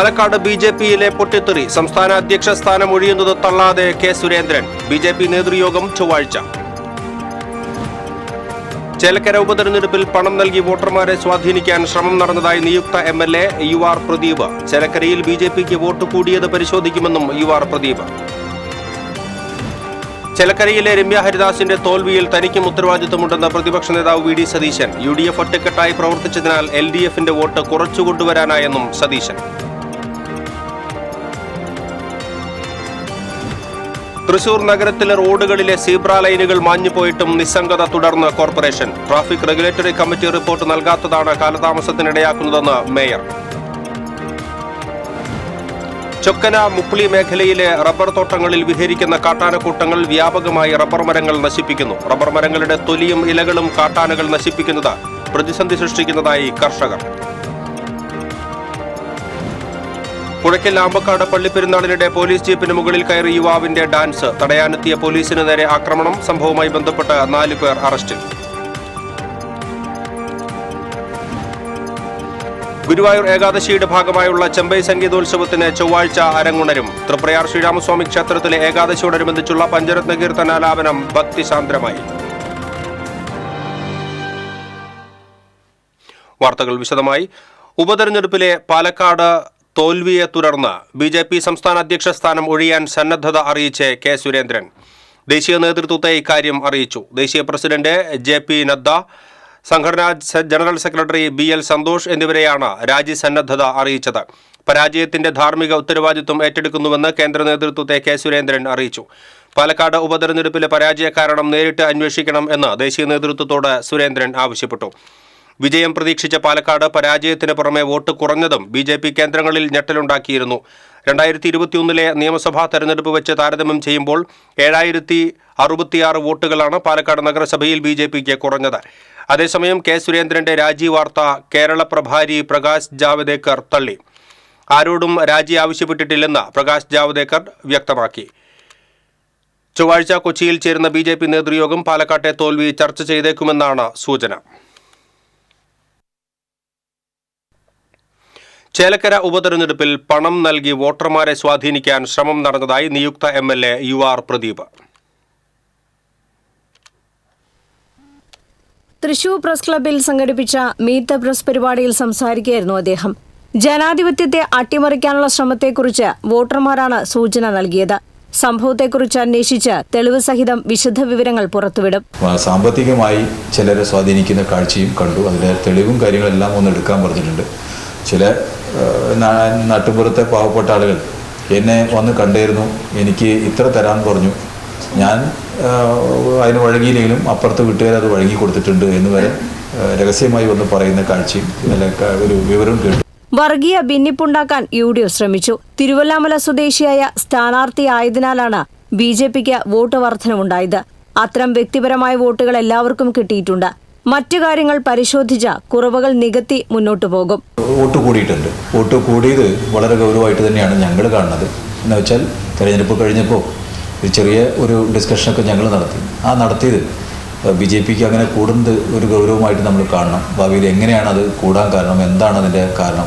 പാലക്കാട് ബിജെപിയിലെ പൊട്ടിത്തെറി. സംസ്ഥാന അധ്യക്ഷ സ്ഥാനം ഒഴിയുന്നത് തള്ളാതെ കെ സുരേന്ദ്രൻ. ബിജെപി നേതൃയോഗം ചൊവ്വാഴ്ച. ചേലക്കര ഉപതെരഞ്ഞെടുപ്പിൽ പണം നൽകി വോട്ടർമാരെ സ്വാധീനിക്കാൻ ശ്രമം നടന്നതായി നിയുക്ത MLA UR പ്രദീപ്. ചേലക്കരയിൽ ബിജെപിക്ക് വോട്ട് കൂടിയത് പരിശോധിക്കുമെന്നും UR പ്രദീപ്. ചേലക്കരയിലെ രമ്യ ഹരിദാസിന്റെ തോൽവിയിൽ തനിക്കും ഉത്തരവാദിത്തമുണ്ടെന്ന് പ്രതിപക്ഷ നേതാവ് VD സതീശൻ. UDF ഒറ്റക്കെട്ടായി പ്രവർത്തിച്ചതിനാൽ LDFന്റെ വോട്ട് കുറച്ചുകൊണ്ടുവരാനായെന്നും സതീശൻ. തൃശൂർ നഗരത്തിലെ റോഡുകളിലെ സീബ്ര ലൈനുകൾ മാഞ്ഞുപോയിട്ടും നിസ്സംഗത തുടർന്ന് corporation. Traffic regulatory committee report നൽകാത്തതാണ് കാലതാമസത്തിനിടയാക്കുന്നതെന്ന് മേയർ. ചൊക്കന മുപ്ലി മേഖലയിലെ റബ്ബർ തോട്ടങ്ങളിൽ വിഹരിക്കുന്ന കാട്ടാനക്കൂട്ടങ്ങൾ വ്യാപകമായി റബ്ബർ മരങ്ങൾ നശിപ്പിക്കുന്നു. റബ്ബർ മരങ്ങളുടെ തൊലിയും ഇലകളും കാട്ടാനകൾ നശിപ്പിക്കുന്നത് പ്രതിസന്ധി സൃഷ്ടിക്കുന്നതായി കർഷകർ. പുഴയ്ക്കൽ ആമ്പക്കാട് പള്ളിപ്പെരുന്നാളിനിടെ പോലീസ് ജീപ്പിന് മുകളിൽ കയറി യുവാവിന്റെ ഡാൻസ്. തടയാനെത്തിയ പോലീസിന് നേരെ ആക്രമണം. സംഭവവുമായി ബന്ധപ്പെട്ട് 4 പേർ അറസ്റ്റിൽ. ഗുരുവായൂർ ഏകാദശിയുടെ ഭാഗമായുള്ള ചെമ്പൈ സംഗീതോത്സവത്തിന് ചൊവ്വാഴ്ച അരങ്ങുണരും. തൃപ്രയാർ ശ്രീരാമസ്വാമി ക്ഷേത്രത്തിലെ ഏകാദശിയോടനുബന്ധിച്ചുള്ള പഞ്ചരത്ന കീർത്തനാലാപനം ഭക്തിസാന്ദ്രമായി. വാർത്തകൾ വിശദമായി. ഉപതെരഞ്ഞെടുപ്പിലെ പാലക്കാട് തോൽവിയെ തുടർന്ന് BJP സംസ്ഥാന അധ്യക്ഷ സ്ഥാനം ഒഴിയാൻ സന്നദ്ധത അറിയിച്ച് കെ സുരേന്ദ്രൻ ദേശീയ നേതൃത്വത്തെ ഇക്കാര്യം അറിയിച്ചു. ദേശീയ പ്രസിഡന്റ് JP നദ്ദ, സംഘടനാ ജനറൽ സെക്രട്ടറി BL സന്തോഷ് എന്നിവരെയാണ് രാജ്യസന്നദ്ധത അറിയിച്ചത്. പരാജയത്തിന്റെ ധാർമ്മിക ഉത്തരവാദിത്വം ഏറ്റെടുക്കുന്നുവെന്ന് കേന്ദ്ര നേതൃത്വത്തെ കെ സുരേന്ദ്രൻ അറിയിച്ചു. പാലക്കാട് ഉപതെരഞ്ഞെടുപ്പിലെ പരാജയ കാരണം നേരിട്ട് അന്വേഷിക്കണം എന്ന് ദേശീയ നേതൃത്വത്തോട് സുരേന്ദ്രൻ ആവശ്യപ്പെട്ടു. വിജയം പ്രതീക്ഷിച്ച പാലക്കാട് പരാജയത്തിന് പുറമെ വോട്ട് കുറഞ്ഞതും BJP കേന്ദ്രങ്ങളിൽ ഞെട്ടലുണ്ടാക്കിയിരുന്നു. 2021 നിയമസഭാ തെരഞ്ഞെടുപ്പ് വെച്ച് താരതമ്യം ചെയ്യുമ്പോൾ 7066 വോട്ടുകളാണ് പാലക്കാട് നഗരസഭയിൽ BJPക്ക് കുറഞ്ഞത്. അതേസമയം കെ സുരേന്ദ്രന്റെ രാജി വാർത്ത കേരള പ്രഭാരി പ്രകാശ് ജാവദേക്കർ തള്ളി. ആരോടും രാജി ആവശ്യപ്പെട്ടിട്ടില്ലെന്ന് പ്രകാശ് ജാവദേക്കർ വ്യക്തമാക്കി. ചൊവ്വാഴ്ച കൊച്ചിയിൽ ചേരുന്ന BJP നേതൃയോഗം പാലക്കാട്ടെ തോൽവി ചർച്ച ചെയ്തേക്കുമെന്നാണ് സൂചന. ചേലക്കര ഉപതെരഞ്ഞെടുപ്പിൽ പണം നൽകി വോട്ടർമാരെ സ്വാധീനിക്കാൻ ശ്രമം നടന്നതായി നിയുക്ത MLA UR Pradeep. Thrissur press ക്ലബ്ബിൽ സംഘടിപ്പിച്ച മീറ്റ് ദ പ്രസ് പരിപാടിയിൽ സംസാരിക്കുകയായിരുന്നു അദ്ദേഹം. ജനാധിപത്യത്തെ അട്ടിമറിക്കാനുള്ള ശ്രമത്തെക്കുറിച്ച് വോട്ടർമാരാണ് സൂചന നൽകിയത്. സംഭവത്തെക്കുറിച്ച് അന്വേഷിച്ച് തെളിവ് സഹിതം വിശദ വിവരങ്ങൾ പുറത്തുവിടും. സാമ്പത്തികമായി ചിലരെ സ്വാധീനിക്കുന്ന കാഴ്ചയും കണ്ടു. അതിലെ തെളിവും കാര്യങ്ങളെല്ലാം ഒന്ന് എടുക്കാൻ പറഞ്ഞിട്ടുണ്ട്. ചില നാട്ടുപുറത്തെ പാവപ്പെട്ട ആളുകൾ എന്നെ വന്ന് കണ്ടിരുന്നു, എനിക്ക് ഇത്ര തരാൻ പറഞ്ഞു, ഞാൻ അതിന് വഴങ്ങിയില്ലെങ്കിലും അപ്പുറത്ത് വീട്ടുകാർ അത് വഴങ്ങി കൊടുത്തിട്ടുണ്ട് എന്ന് വരെ രഹസ്യമായി വന്ന് പറയുന്ന കാഴ്ചയും ഒരു വിവരം കേട്ടു. വർഗീയ ഭിന്നിപ്പുണ്ടാക്കാൻ UDF ശ്രമിച്ചു. തിരുവല്ലാമല സ്വദേശിയായ സ്ഥാനാർത്ഥിയായതിനാലാണ് BJPക്ക് വോട്ട് വർധനവുണ്ടായത്. അത്തരം വ്യക്തിപരമായ വോട്ടുകൾ എല്ലാവർക്കും കിട്ടിയിട്ടുണ്ട്. മറ്റു കാര്യങ്ങൾ പരിശോധിച്ച കുറവുകൾ നികത്തി മുന്നോട്ടു പോകും. വോട്ട് കൂടിയിട്ടുണ്ട്. വോട്ട് കൂടിയത് വളരെ ഗൗരവമായിട്ട് തന്നെയാണ് ഞങ്ങൾ കാണുന്നത്. എന്ന് വെച്ചാൽ തെരഞ്ഞെടുപ്പ് കഴിഞ്ഞപ്പോൾ ഒരു ചെറിയ ഡിസ്കഷനൊക്കെ ഞങ്ങൾ നടത്തി. ആ നടത്തിയത് BJPക്ക് അങ്ങനെ കൂടുന്നത് ഒരു ഗൗരവമായിട്ട് നമ്മൾ കാണണം. ഭാവിയിൽ എങ്ങനെയാണ് അത് കൂടാൻ കാരണം, എന്താണ് അതിൻ്റെ കാരണം,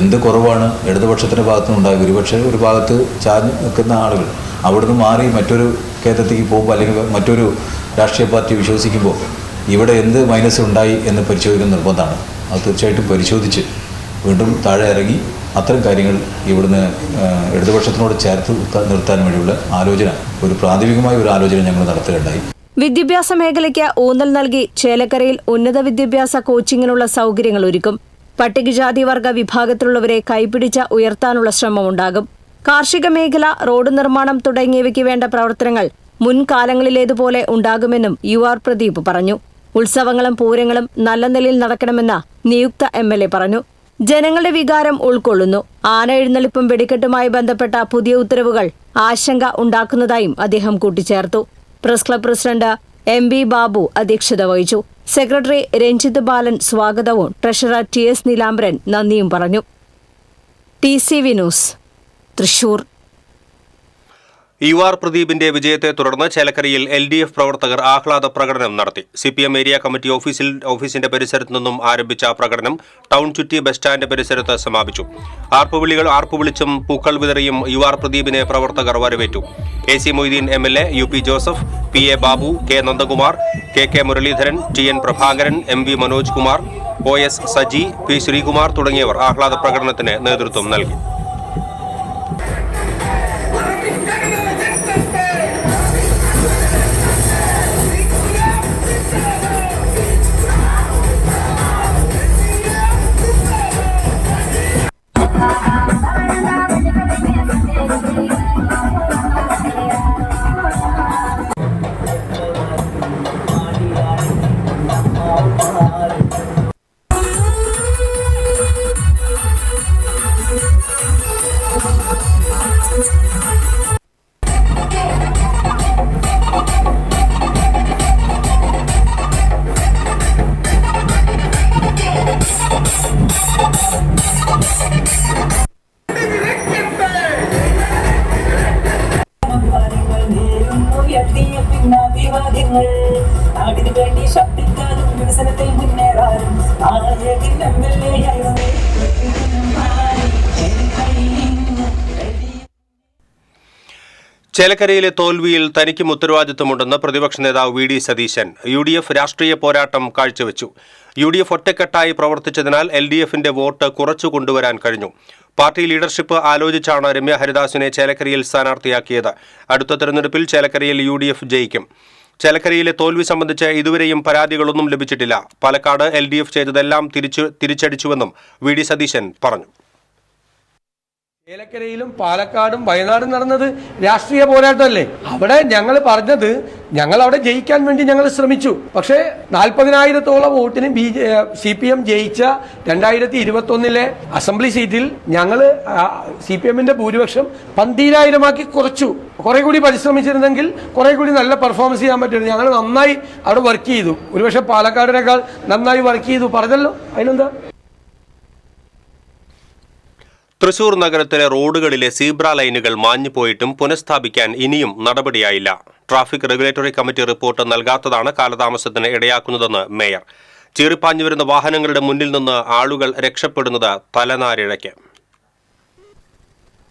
എന്ത് കുറവാണ് ഇടതുപക്ഷത്തിൻ്റെ ഭാഗത്തുനിന്നുണ്ടാകുക. ഒരു ഭാഗത്ത് ചാഞ്ഞ് നിൽക്കുന്ന ആളുകൾ അവിടുന്ന് മാറി മറ്റൊരു കേന്ദ്രത്തേക്ക് പോകുമ്പോൾ അല്ലെങ്കിൽ മറ്റൊരു രാഷ്ട്രീയ പാർട്ടി വിശ്വസിക്കുമ്പോൾ ഇവിടെ എന്ത് മൈനസ് ഉണ്ടായി എന്ന് പരിശോധിക്കുന്ന നിർബന്ധമാണ്. അത് തീർച്ചയായിട്ടും പരിശോധിച്ച് വീണ്ടും താഴെ ഇറങ്ങി അത്തരം കാര്യങ്ങൾ ഇവിടുന്ന് ഇടതുപക്ഷത്തിനോട് ചേർത്ത് നിർത്താൻ വേണ്ടിയുള്ള ആലോചന, ഒരു പ്രാഥമികമായ ഒരു ആലോചന ഞങ്ങൾ നടത്തുകയുണ്ടായി. വിദ്യാഭ്യാസ മേഖലയ്ക്ക് ഊന്നൽ നൽകി ചേലക്കരയിൽ ഉന്നത വിദ്യാഭ്യാസ കോച്ചിങ്ങിനുള്ള സൗകര്യങ്ങൾ ഒരുക്കും. പട്ടികജാതി വർഗ വിഭാഗത്തിലുള്ളവരെ കൈപിടിച്ച് ഉയർത്താനുള്ള ശ്രമമുണ്ടാകും. കാർഷിക മേഖല, റോഡ് നിർമ്മാണം തുടങ്ങിയവയ്ക്ക് വേണ്ട പ്രവർത്തനങ്ങൾ മുൻകാലങ്ങളിലേതുപോലെ ഉണ്ടാകുമെന്നും UR പ്രദീപ് പറഞ്ഞു. ഉത്സവങ്ങളും പൂരങ്ങളും നല്ല നിലയിൽ നടക്കണമെന്ന് നിയുക്ത MLA പറഞ്ഞു. ജനങ്ങളുടെ വികാരം ഉൾക്കൊള്ളുന്നു. ആന എഴുന്നള്ളിപ്പും വെടിക്കെട്ടുമായി ബന്ധപ്പെട്ട പുതിയ ഉത്തരവുകൾ ആശങ്ക ഉണ്ടാക്കുന്നതായും അദ്ദേഹം കൂട്ടിച്ചേർത്തു. Press club president MB Babu അധ്യക്ഷത വഹിച്ചു. സെക്രട്ടറി രഞ്ജിത് ബാലൻ സ്വാഗതവും ട്രഷറർ TS നീലാംബരൻ നന്ദിയും പറഞ്ഞു. TCV news, Thrissur. UR പ്രദീപിന്റെ വിജയത്തെ തുടർന്ന് ചേലക്കരയിൽ LDF പ്രവർത്തകർ ആഹ്ലാദ പ്രകടനം നടത്തി. CPM ഏരിയ കമ്മിറ്റി ഓഫീസിന്റെ പരിസരത്ത് നിന്നും ആരംഭിച്ച പ്രകടനം ടൗൺ ചുറ്റി ബസ് സ്റ്റാൻഡ് പരിസരത്ത് സമാപിച്ചു. ആർപ്പുവിളിച്ചും പൂക്കൾ വിതറിയും UR പ്രദീപിനെ പ്രവർത്തകർ വരവേറ്റു. AC Moideen MLA, UP Joseph, PA Babu, K Nandakumar, KK Muraleedharan, TN Prabhakaran, MV Manoj Kumar, OS Saji, P Sreekumar തുടങ്ങിയവർ ആഹ്ലാദ പ്രകടനത്തിന് നേതൃത്വം നൽകി. നാടിനു വേണ്ടി ശബ്ദിക്കാനും വികസനത്തിൽ മുന്നേറാനും ചേലക്കരയിലെ തോൽവിയിൽ തനിക്കും ഉത്തരവാദിത്തമുണ്ടെന്ന് പ്രതിപക്ഷ നേതാവ് VD സതീശൻ. UDF രാഷ്ട്രീയ പോരാട്ടം കാഴ്ചവെച്ചു. UDF ഒറ്റക്കെട്ടായി പ്രവർത്തിച്ചതിനാൽ LDFന്റെ വോട്ട് കുറച്ചു കൊണ്ടുവരാൻ കഴിഞ്ഞു. പാർട്ടി ലീഡർഷിപ്പ് ആലോചിച്ചാണ് രമ്യ ഹരിദാസിനെ ചേലക്കരയിൽ സ്ഥാനാർത്ഥിയാക്കിയത്. അടുത്ത തെരഞ്ഞെടുപ്പിൽ ചേലക്കരയിൽ UDF ജയിക്കും. ചേലക്കരയിലെ തോൽവി സംബന്ധിച്ച് ഇതുവരെയും പരാതികളൊന്നും ലഭിച്ചിട്ടില്ല. പാലക്കാട് LDF ചെയ്തതെല്ലാം തിരിച്ചടിച്ചുവെന്നും VD സതീശൻ പറഞ്ഞു. ചേലക്കരയിലും പാലക്കാടും വയനാടും നടന്നത് രാഷ്ട്രീയ പോരാട്ടമല്ലേ? അവിടെ ഞങ്ങൾ പറഞ്ഞത് ഞങ്ങൾ അവിടെ ജയിക്കാൻ വേണ്ടി ഞങ്ങൾ ശ്രമിച്ചു. പക്ഷേ 40,000-ഓളം വോട്ടിന് CPM ജയിച്ച 2021 അസംബ്ലി സീറ്റിൽ ഞങ്ങൾ CPMന്റെ ഭൂരിപക്ഷം 12,000-ആക്കി കുറച്ചു. കുറെ കൂടി പരിശ്രമിച്ചിരുന്നെങ്കിൽ കുറെ കൂടി നല്ല പെർഫോമൻസ് ചെയ്യാൻ പറ്റും. ഞങ്ങൾ നന്നായി അവിടെ വർക്ക് ചെയ്തു. ഒരുപക്ഷെ പാലക്കാടിനേക്കാൾ നന്നായി വർക്ക് ചെയ്തു. പറഞ്ഞല്ലോ, അതിനെന്താ? തൃശൂർ നഗരത്തിലെ റോഡുകളിലെ സീബ്ര ലൈനുകൾ മാഞ്ഞുപോയിട്ടും പുനഃസ്ഥാപിക്കാൻ ഇനിയും നടപടിയായില്ല. ട്രാഫിക് റെഗുലേറ്ററി കമ്മിറ്റി റിപ്പോർട്ട് നൽകാത്തതാണ് കാലതാമസത്തിന് ഇടയാക്കുന്നതെന്ന് മേയർ. ചീറിപ്പാഞ്ഞു വരുന്ന വാഹനങ്ങളുടെ മുന്നിൽ നിന്ന് ആളുകൾ രക്ഷപ്പെടുന്നത് തലനാരിഴയ്ക്ക്.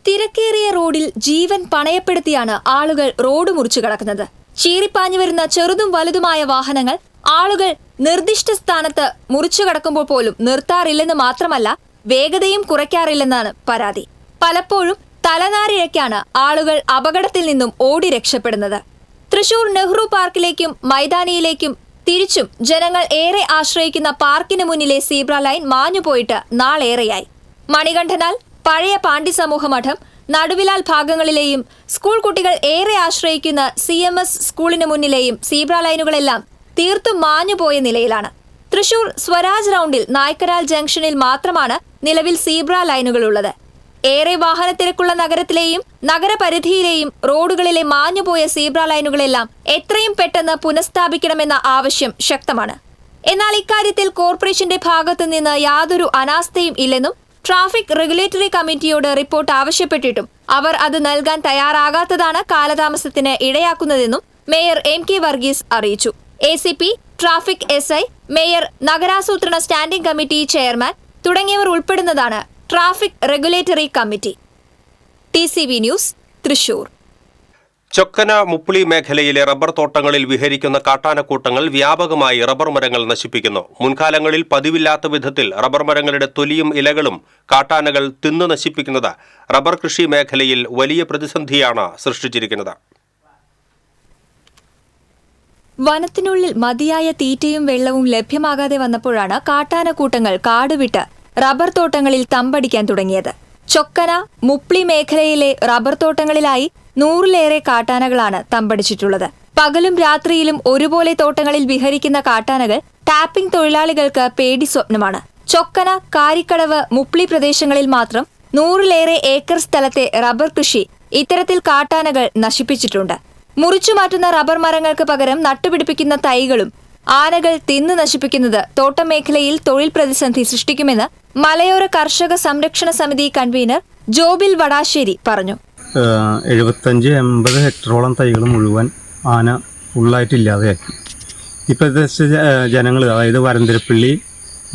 തിരക്കേറിയ റോഡിൽ ജീവൻ പണയപ്പെടുത്തിയാണ് ആളുകൾ റോഡ് മുറിച്ചു കടക്കുന്നത്. ചീറിപ്പാഞ്ഞു വരുന്ന ചെറുതും വലുതുമായ വാഹനങ്ങൾ ആളുകൾ നിർദ്ദിഷ്ട സ്ഥാനത്ത് മുറിച്ചു കടക്കുമ്പോൾ പോലും നിർത്താറില്ലെന്ന് മാത്രമല്ല, വേഗതയും കുറയ്ക്കാറില്ലെന്നാണ് പരാതി. പലപ്പോഴും തലനാരിഴയ്ക്കാണ് ആളുകൾ അപകടത്തിൽ നിന്നും ഓടി രക്ഷപ്പെടുന്നത്. തൃശൂർ നെഹ്റു പാർക്കിലേക്കും മൈതാനിയിലേക്കും തിരിച്ചും ജനങ്ങൾ ഏറെ ആശ്രയിക്കുന്ന പാർക്കിന് മുന്നിലെ സീബ്ര ലൈൻ മാഞ്ഞുപോയിട്ട് നാളേറെയായി. മണികണ്ഠനാൽ, പഴയ പാണ്ഡ്യ സമൂഹ മഠം, നടുവിലാൽ ഭാഗങ്ങളിലെയും സ്കൂൾ കുട്ടികൾ ഏറെ ആശ്രയിക്കുന്ന CMS സ്കൂളിന് മുന്നിലെയും സീബ്ര ലൈനുകളെല്ലാം തീർത്തും മാഞ്ഞുപോയ നിലയിലാണ്. തൃശൂർ സ്വരാജ് റൗണ്ടിൽ നായ്ക്കരാൽ ജംഗ്ഷനിൽ മാത്രമാണ് നിലവിൽ സീബ്ര ലൈനുകളുള്ളത്. ഏറെ വാഹനത്തിരക്കുള്ള നഗരത്തിലെയും നഗരപരിധിയിലെയും റോഡുകളിലെ മാഞ്ഞുപോയ സീബ്ര ലൈനുകളെല്ലാം എത്രയും പെട്ടെന്ന് പുനഃസ്ഥാപിക്കണമെന്ന ആവശ്യം ശക്തമാണ്. എന്നാൽ ഇക്കാര്യത്തിൽ കോർപ്പറേഷന്റെ ഭാഗത്തു നിന്ന് യാതൊരു അനാസ്ഥയും ഇല്ലെന്നും ട്രാഫിക് റെഗുലേറ്ററി കമ്മിറ്റിയോട് റിപ്പോർട്ട് ആവശ്യപ്പെട്ടിട്ടും അവർ അത് നൽകാൻ തയ്യാറാകാത്തതാണ് കാലതാമസത്തിന് ഇടയാക്കുന്നതെന്നും മേയർ MK വർഗീസ് അറിയിച്ചു. ACP, traffic SI, mayor, നഗരാസൂത്രണ standing committee chairman തുടങ്ങിയവർ ഉൾപ്പെടുന്നതാണ് traffic regulatory committee. TCV news, Thrissur. Chokkana Muppili മേഖലയിലെ റബ്ബർ തോട്ടങ്ങളിൽ വിഹരിക്കുന്ന കാട്ടാനക്കൂട്ടങ്ങൾ വ്യാപകമായി റബ്ബർ മരങ്ങൾ നശിപ്പിക്കുന്നു. മുൻകാലങ്ങളിൽ പതിവില്ലാത്ത വിധത്തിൽ റബ്ബർ മരങ്ങളുടെ തൊലിയും ഇലകളും കാട്ടാനകൾ തിന്നു നശിപ്പിക്കുന്നത് റബ്ബർ കൃഷി മേഖലയിൽ വലിയ പ്രതിസന്ധിയാണ് സൃഷ്ടിച്ചിരിക്കുന്നത്. വനത്തിനുള്ളിൽ മതിയായ തീറ്റയും വെള്ളവും ലഭ്യമാകാതെ വന്നപ്പോഴാണ് കാട്ടാനക്കൂട്ടങ്ങൾ കാടുവിട്ട് റബ്ബർ തോട്ടങ്ങളിൽ തമ്പടിക്കാൻ തുടങ്ങിയത്. ചൊക്കന, മുപ്പിളി മേഖലയിലെ റബ്ബർ തോട്ടങ്ങളിലായി 100-ലേറെ കാട്ടാനകളാണ് തമ്പടിച്ചിട്ടുള്ളത്. പകലും രാത്രിയിലും ഒരുപോലെ തോട്ടങ്ങളിൽ വിഹരിക്കുന്ന കാട്ടാനകൾ ടാപ്പിംഗ് തൊഴിലാളികൾക്ക് പേടി സ്വപ്നമാണ്. ചൊക്കന, കാരിക്കടവ്, മുപ്പിളി പ്രദേശങ്ങളിൽ മാത്രം 100-ലേറെ ഏക്കർ സ്ഥലത്തെ റബ്ബർ കൃഷി ഇത്തരത്തിൽ കാട്ടാനകൾ നശിപ്പിച്ചിട്ടുണ്ട്. മുറിച്ചുമാറ്റുന്ന റബ്ബർ മരങ്ങൾക്ക് പകരം നട്ടുപിടിപ്പിക്കുന്ന തൈകളും ആനകൾ തിന്നു നശിപ്പിക്കുന്നത് തോട്ടം മേഖലയിൽ തൊഴിൽ പ്രതിസന്ധി സൃഷ്ടിക്കുമെന്ന് മലയോര കർഷക സംരക്ഷണ സമിതി കൺവീനർ ജോബിൽ വടാശ്ശേരി പറഞ്ഞു. 75-80 ഹെക്ടറോളം തൈകൾ മുഴുവൻ ആന ഫുള്ളായിട്ടില്ലാതെയാക്കി. ഇപ്പോഴത്തെ ജനങ്ങൾ, അതായത് വരന്തരപ്പള്ളി,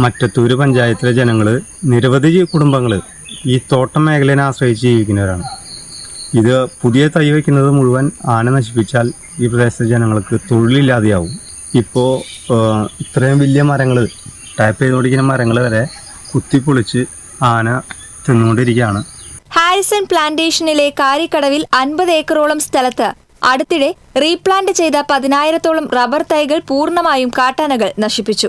മറ്റത്തൂർ പഞ്ചായത്തിലെ ജനങ്ങൾ, നിരവധി കുടുംബങ്ങൾ ഈ തോട്ടം മേഖലയെ ആശ്രയിച്ച് ജീവിക്കുന്നവരാണ്. ഇത് പുതിയ തൈ വയ്ക്കുന്നത് മുഴുവൻ ആന നശിപ്പിച്ചാൽ ഈ പ്രദേശത്തെ ജനങ്ങൾക്ക് തൊഴിലില്ലാതെയാവും. ഇപ്പോൾ ഇത്രയും വലിയ മരങ്ങൾ, ടാപ്പ് ചെയ്തുകൊണ്ടിരിക്കുന്ന മരങ്ങൾ വരെ കുത്തിപ്പൊളിച്ച് ആന തിന്നുകൊണ്ടിരിക്കുകയാണ്. ഹാരിസൺ പ്ലാന്റേഷനിലെ കാരിക്കടവിൽ 50 ഏക്കറോളം സ്ഥലത്ത് അടുത്തിടെ റീപ്ലാന്റ് ചെയ്ത 10,000-ഓളം റബ്ബർ തൈകൾ പൂർണ്ണമായും കാട്ടാനകൾ നശിപ്പിച്ചു.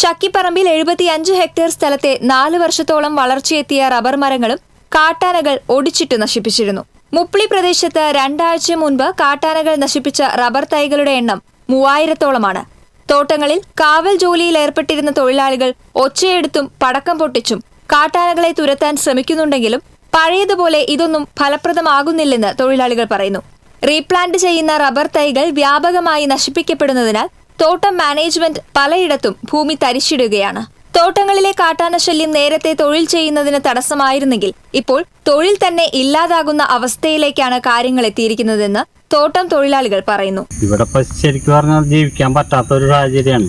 ചക്കിപ്പറമ്പിൽ 75 ഹെക്ടർ സ്ഥലത്തെ 4 വർഷത്തോളം വളർച്ചയെത്തിയ റബ്ബർ മരങ്ങളും കാട്ടാനകൾ ഒടിച്ചിട്ട് നശിപ്പിച്ചിരുന്നു. മുപ്ലി പ്രദേശത്ത് 2 ആഴ്ച മുൻപ് കാട്ടാനകൾ നശിപ്പിച്ച റബ്ബർ തൈകളുടെ എണ്ണം 3000-ഓളമാണ്. തോട്ടങ്ങളിൽ കാവൽ ജോലിയിൽ ഏർപ്പെട്ടിരുന്ന തൊഴിലാളികൾ ഒച്ചയെടുത്തും പടക്കം പൊട്ടിച്ചും കാട്ടാനകളെ തുരത്താൻ ശ്രമിക്കുന്നുണ്ടെങ്കിലും പഴയതുപോലെ ഇതൊന്നും ഫലപ്രദമാകുന്നില്ലെന്ന് തൊഴിലാളികൾ പറയുന്നു. റീപ്ലാന്റ് ചെയ്യുന്ന റബ്ബർ തൈകൾ വ്യാപകമായി നശിപ്പിക്കപ്പെടുന്നതിനാൽ തോട്ടം മാനേജ്മെന്റ് പലയിടത്തും ഭൂമി തരിച്ചിടുകയാണ്. തോട്ടങ്ങളിലെ കാട്ടാന ശല്യം നേരത്തെ തൊഴിൽ ചെയ്യുന്നതിന് തടസ്സമായിരുന്നെങ്കിൽ ഇപ്പോൾ തൊഴിൽ തന്നെ ഇല്ലാതാകുന്ന അവസ്ഥയിലേക്കാണ് കാര്യങ്ങൾ എത്തിയിരിക്കുന്നതെന്ന് തോട്ടം തൊഴിലാളികൾ പറയുന്നു. ഇവിടെ ശരിക്കും പറഞ്ഞാൽ ജീവിക്കാൻ പറ്റാത്തൊരു സാഹചര്യമാണ്.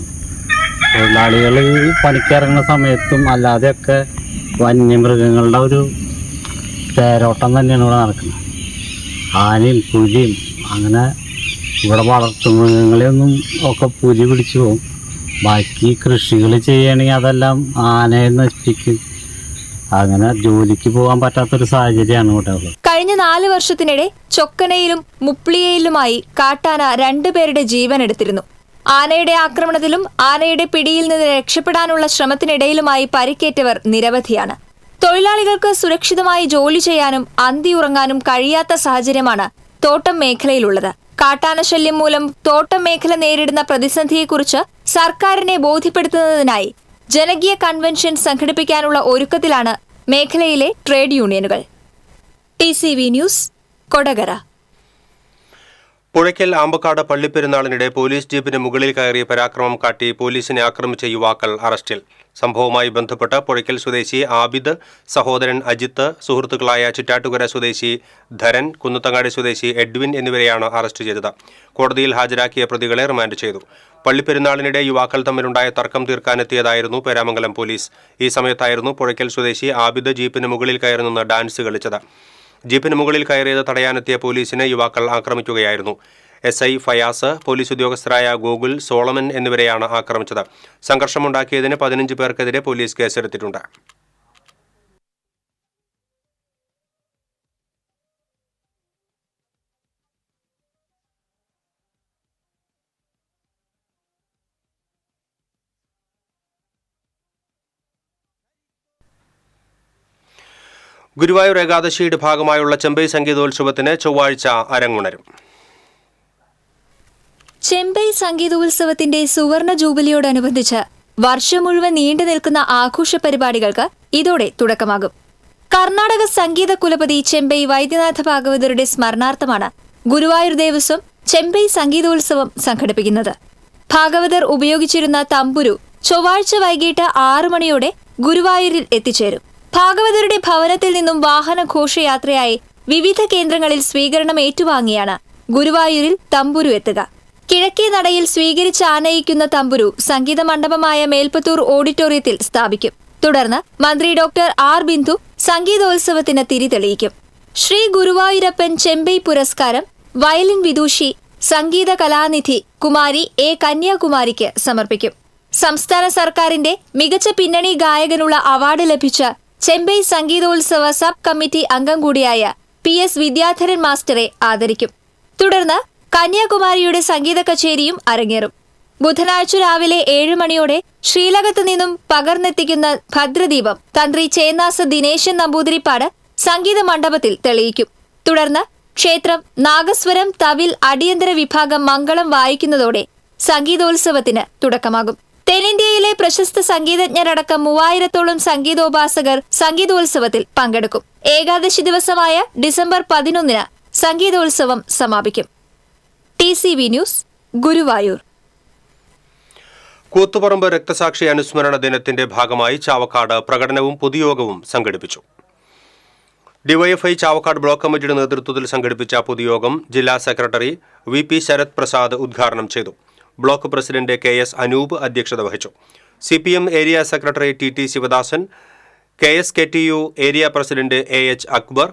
തൊഴിലാളികൾ പണിക്കിറങ്ങുന്ന സമയത്തും അല്ലാതെയൊക്കെ വന്യമൃഗങ്ങളുടെ ഒരു തേരോട്ടം തന്നെയാണ് ഇവിടെ നടക്കുന്നത്. ആനയും പുലിയും അങ്ങനെ ഇവിടെ വളർത്തുമൃഗങ്ങളെയൊന്നും ഒക്കെ പുലി പിടിച്ചു പോകും. ബാക്കി കൃഷികൾ ചെയ്യുകയാണെങ്കിൽ അതെല്ലാം ആനയെ നശിപ്പിക്കും. അങ്ങനെ ജോലിക്ക് പോകാൻ പറ്റാത്തൊരു സാഹചര്യമാണ് ഇവിടെ ഉള്ളത്. കഴിഞ്ഞ 4 വർഷത്തിനിടെ ചൊക്കനയിലും മുപ്ലിയയിലുമായി കാട്ടാന 2 പേരുടെ ജീവൻ എടുത്തിരുന്നു. ആനയുടെ ആക്രമണത്തിലും ആനയുടെ പിടിയിൽ നിന്ന് രക്ഷപ്പെടാനുള്ള ശ്രമത്തിനിടയിലുമായി പരിക്കേറ്റവർ നിരവധിയാണ്. തൊഴിലാളികൾക്ക് സുരക്ഷിതമായി ജോലി ചെയ്യാനും അന്തിയുറങ്ങാനും കഴിയാത്ത സാഹചര്യമാണ് തോട്ടം മേഖലയിലുള്ളത്. കാട്ടാനശല്യം മൂലം തോട്ടം മേഖല നേരിടുന്ന പ്രതിസന്ധിയെക്കുറിച്ച് സർക്കാരിനെ ബോധ്യപ്പെടുത്തുന്നതിനായി ജനകീയ കൺവെൻഷൻ സംഘടിപ്പിക്കാനുള്ള ഒരുക്കത്തിലാണ് മേഖലയിലെ ട്രേഡ് യൂണിയനുകൾ. TCV news, Kodakara. പുഴയ്ക്കൽ ആമ്പക്കാട് പള്ളിപ്പെരുന്നാളിനിടെ പോലീസ് ജീപ്പിന് മുകളിൽ കയറി പരാക്രമം കാട്ടി പോലീസിനെ ആക്രമിച്ച യുവാക്കൾ അറസ്റ്റിൽ. സംഭവവുമായി ബന്ധപ്പെട്ട് പുഴയ്ക്കൽ സ്വദേശി ആബിദ്, സഹോദരൻ അജിത്ത്, സുഹൃത്തുക്കളായ ചിറ്റാറ്റുകര സ്വദേശി ധരൻ, കുന്നത്തങ്ങാടി സ്വദേശി എഡ്വിൻ എന്നിവരെയാണ് അറസ്റ്റ് ചെയ്തത്. കോടതിയിൽ ഹാജരാക്കിയ പ്രതികളെ റിമാൻഡ് ചെയ്തു. പള്ളിപ്പെരുന്നാളിനിടെ യുവാക്കൾ തമ്മിലുണ്ടായ തർക്കം തീർക്കാനെത്തിയതായിരുന്നു പേരാമംഗലം പോലീസ്. ഈ സമയത്തായിരുന്നു പുഴയ്ക്കൽ സ്വദേശി ആബിദ് ജീപ്പിന് മുകളിൽ കയറി നിന്ന് ഡാൻസ് കളിച്ചത്. ജീപ്പിന് മുകളിൽ കയറിയത് തടയാനെത്തിയ പോലീസിനെ യുവാക്കൾ ആക്രമിക്കുകയായിരുന്നു. SI ഫയാസ്, പോലീസ് ഉദ്യോഗസ്ഥരായ ഗോകുൽ, സോളമൻ എന്നിവരെയാണ് ആക്രമിച്ചത്. സംഘർഷമുണ്ടാക്കിയതിന് 15 പേർക്കെതിരെ പോലീസ് കേസെടുത്തിട്ടുണ്ട്. ഗുരുവായൂർ ഏകാദശിയുടെ ഭാഗമായുള്ള ചെമ്പൈ സംഗീതോത്സവത്തിന് ചൊവ്വാഴ്ച അരങ്ങുണരും. ചെമ്പൈ സംഗീതോത്സവത്തിന്റെ സുവർണ ജൂബിലിയോടനുബന്ധിച്ച് വർഷം മുഴുവൻ നീണ്ടു നിൽക്കുന്ന ആഘോഷ പരിപാടികൾക്ക് ഇതോടെ തുടക്കമാകും. കർണാടക സംഗീത കുലപതി ചെമ്പൈ വൈദ്യനാഥ ഭാഗവതരുടെ സ്മരണാർത്ഥമാണ് ഗുരുവായൂർ ദേവസ്വം ചെമ്പൈ സംഗീതോത്സവം സംഘടിപ്പിക്കുന്നത്. ഭാഗവതർ ഉപയോഗിച്ചിരുന്ന തമ്പുരു ചൊവ്വാഴ്ച വൈകിട്ട് 6 മണിയോടെ ഗുരുവായൂരിൽ എത്തിച്ചേരും. ഭാഗവതരുടെ ഭവനത്തിൽ നിന്നും വാഹന ഘോഷയാത്രയായി വിവിധ കേന്ദ്രങ്ങളിൽ സ്വീകരണം ഏറ്റുവാങ്ങിയാണ് ഗുരുവായൂരിൽ തമ്പുരു എത്തുക. കിഴക്കേ നടയിൽ സ്വീകരിച്ച് ആനയിക്കുന്ന തമ്പുരു സംഗീത മണ്ഡപമായ മേൽപ്പത്തൂർ ഓഡിറ്റോറിയത്തിൽ സ്ഥാപിക്കും. തുടർന്ന് മന്ത്രി ഡോക്ടർ R. ബിന്ദു സംഗീതോത്സവത്തിന് തിരി തെളിയിക്കും. ശ്രീ ഗുരുവായൂരപ്പൻ ചെമ്പൈ പുരസ്കാരം വയലിൻ വിദൂഷി സംഗീത കലാനിധി കുമാരി A. കന്യാകുമാരിക്ക് സമർപ്പിക്കും. സംസ്ഥാന സർക്കാരിന്റെ മികച്ച പിന്നണി ഗായകനുള്ള അവാർഡ് ലഭിച്ച ചെമ്പൈ സംഗീതോത്സവ സബ് കമ്മിറ്റി അംഗം കൂടിയായ PS. വിദ്യാധരൻ മാസ്റ്ററെ ആദരിക്കും. തുടർന്ന് കന്യാകുമാരിയുടെ സംഗീത കച്ചേരിയും അരങ്ങേറും. ബുധനാഴ്ച രാവിലെ 7 മണിയോടെ ശ്രീലകത്ത് നിന്നും പകർന്നെത്തിക്കുന്ന ഭദ്രദീപം തന്ത്രി ചേന്നാസ് ദിനേശൻ നമ്പൂതിരിപ്പാട് സംഗീത മണ്ഡപത്തിൽ തെളിയിക്കും. തുടർന്ന് ക്ഷേത്രം നാഗസ്വരം തവിൽ അടിയന്തര വിഭാഗം മംഗളം വായിക്കുന്നതോടെ സംഗീതോത്സവത്തിന് തുടക്കമാകും. തെന്നിന്ത്യയിലെ പ്രശസ്ത സംഗീതജ്ഞരടക്കം 3000-ഓളം സംഗീതോപാസകർ സംഗീതോത്സവത്തിൽ പങ്കെടുക്കും. ഏകാദശി ദിവസമായ ഡിസംബർ 11-ന് സംഗീതോത്സവം സമാപിക്കും. TCV news, Guruvayur. കൂത്തുപറമ്പ് രക്തസാക്ഷി അനുസ്മരണ ദിനത്തിന്റെ ഭാഗമായി ചാവക്കാട് പ്രകടനവും പൊതുയോഗവും സംഘടിപ്പിച്ചു. ഡിവൈഎഫ്ഐ ചാവക്കാട് ബ്ലോക്ക് കമ്മിറ്റിയുടെ നേതൃത്വത്തിൽ സംഘടിപ്പിച്ച പൊതുയോഗം ജില്ലാ secretary V P Sarath Prasad ഉദ്ഘാടനം ചെയ്തു. ബ്ലോക്ക് പ്രസിഡന്റ് KS അനൂപ് അധ്യക്ഷത വഹിച്ചു. CPM area secretary TT Sivadasan, KSKTU area president AH Akbar,